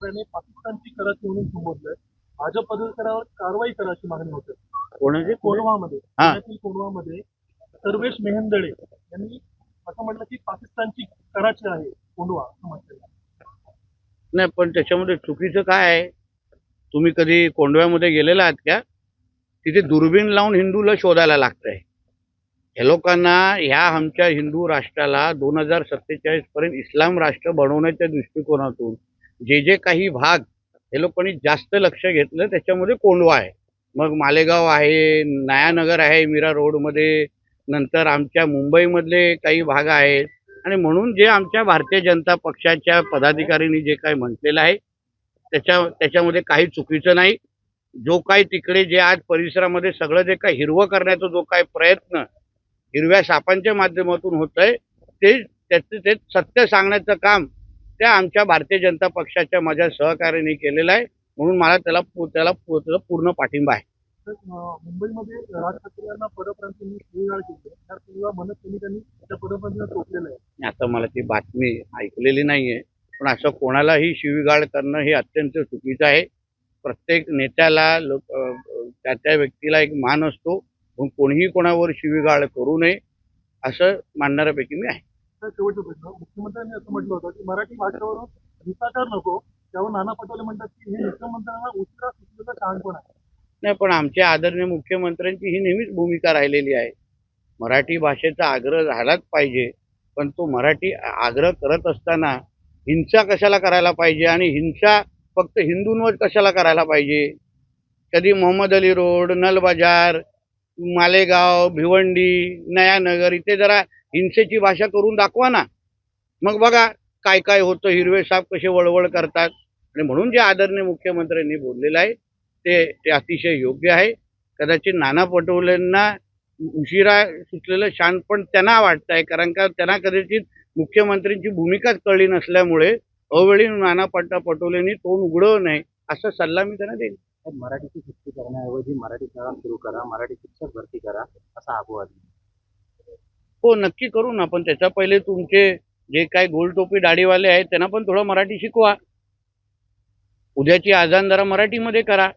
त्याने पाकिस्तानची कराची म्हणून संबोधलंय. भाजप पदाधिकाऱ्यावर कारवाई करा अशी मागणी होते. कोणाचे कोंढवामध्ये हा पुण्यातील कोंढवामध्ये सर्वेश मेहेंदळे यांनी असं म्हटलं की पाकिस्तानची कराची आहे कोंढवा असं म्हटलं. नाही, पण त्याच्यामध्ये चुकीचं काय आहे? तुम्ही कधी कोंडव्यामध्ये गेलेला आहात का? तिथे दुर्बीण लावून हिंदूला शोधायला लागतंय. या लोकांना ह्या आमच्या हिंदू राष्ट्राला 2047 पर्यंत इस्लाम राष्ट्र बनवण्याच्या दृष्टिकोनातून जे जे काही भाग हे लोकांनी जास्त लक्ष घेतलं त्याच्यामध्ये कोंढवा आहे. मग मालेगाव आहे, नयानगर आहे मीरा रोडमध्ये, नंतर आमच्या मुंबईमधले काही भाग आहेत. आणि म्हणून जे आमच्या भारतीय जनता पक्षाच्या पदाधिकाऱ्यांनी जे काही म्हटलेलं आहे त्याच्यामध्ये काही चुकीचं नाही. जो काही तिकडे जे आज परिसरामध्ये सगळं जे काही हिरवं करण्याचा जो काही प्रयत्न हिरव्या सापांच्या माध्यमातून होतंय ते सत्य सांगण्याचं काम त्या आमच्या भारतीय जनता पक्षाच्या माझ्या सहकार्याने केलेलं आहे. म्हणून मला त्याला पूर्ण पाठिंबा आहे. मुंबईमध्ये राज ठाकरे यांना पदप्रांतींनी शिवीगाळ केली तर तेव्हा मनोज सैनिकांनी त्या पदप्रांतींना टोकलेलं आहे. आता मला ती बातमी ऐकलेली नाहीये, पण असं कोणालाही शिवीगाळ करणं हे अत्यंत चुकीचं आहे. प्रत्येक नेत्याला त्या त्या व्यक्तीला एक मान असतो, पण कोणीही कोणावर शिवीगाळ करू नये असं मानणाऱ्यापैकी मी आहे. तर शेवटचा प्रश्न, मुख्यमंत्र्यांनी असं म्हटलं होतं की मराठी भाषेवरून हिंसाचार नको. त्यावर नाना पटोले म्हणतात की हे मुख्यमंत्र्यांना उशिरा सुचलेलं शहाणपण आहे. नाही, पण आमच्या आदरणीय मुख्यमंत्र्यांची ही नेहमीच भूमिका राहिलेली आहे. मराठी भाषेचा आग्रह झालाच पाहिजे, पण तो मराठी आग्रह करत असताना हिंसा कशाला करायला पाहिजे आणि हिंसा फक्त हिंदूंवर कशाला करायला पाहिजे? कधी मोहम्मद अली रोड, नल बाजार, मालेगाव, भिवंडी, नयानगर इथे जरा हिंसेची भाषा करून दाखवा ना. मग बघा काय काय होतं, हिरवे साप कसे वळवळ करतात. आणि म्हणून जे आदरणीय मुख्यमंत्र्यांनी बोललेलं आहे ते अतिशय योग्य आहे. कदाचित नाना पटोलेंना उशिरा सुचलेलं शहाणपण त्यांना वाटतंय, कारण का त्यांना कदाचित मुख्यमंत्र्यांची भूमिकाच कळली नसल्यामुळे अवेळी नाना पटोलेंनी तोंड उघडवू नये असा सल्ला मी त्यांना देईन. मराठीची सक्ती करण्याऐवजी मराठी शाळा सुरू करा, मराठी शिक्षक भरती करा असा आवाहन. हो, नक्की करू ना, पण त्याच्या पहिले तुमचे जे काही गोलटोपी दाढीवाले आहेत त्यांना पण थोडं मराठी शिकवा. उद्याची आजान जरा मराठीमध्ये करा.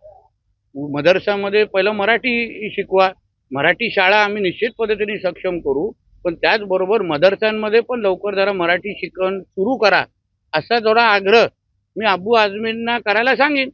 मदरसामध्ये पहिलं मराठी शिकवा. मराठी शाळा आम्ही निश्चित पद्धतीने सक्षम करू, पण त्याचबरोबर मदरसांमध्ये पण लवकर जरा मराठी शिकवण सुरू करा असा थोडा आग्रह मी अबू आझमींना करायला सांगेन.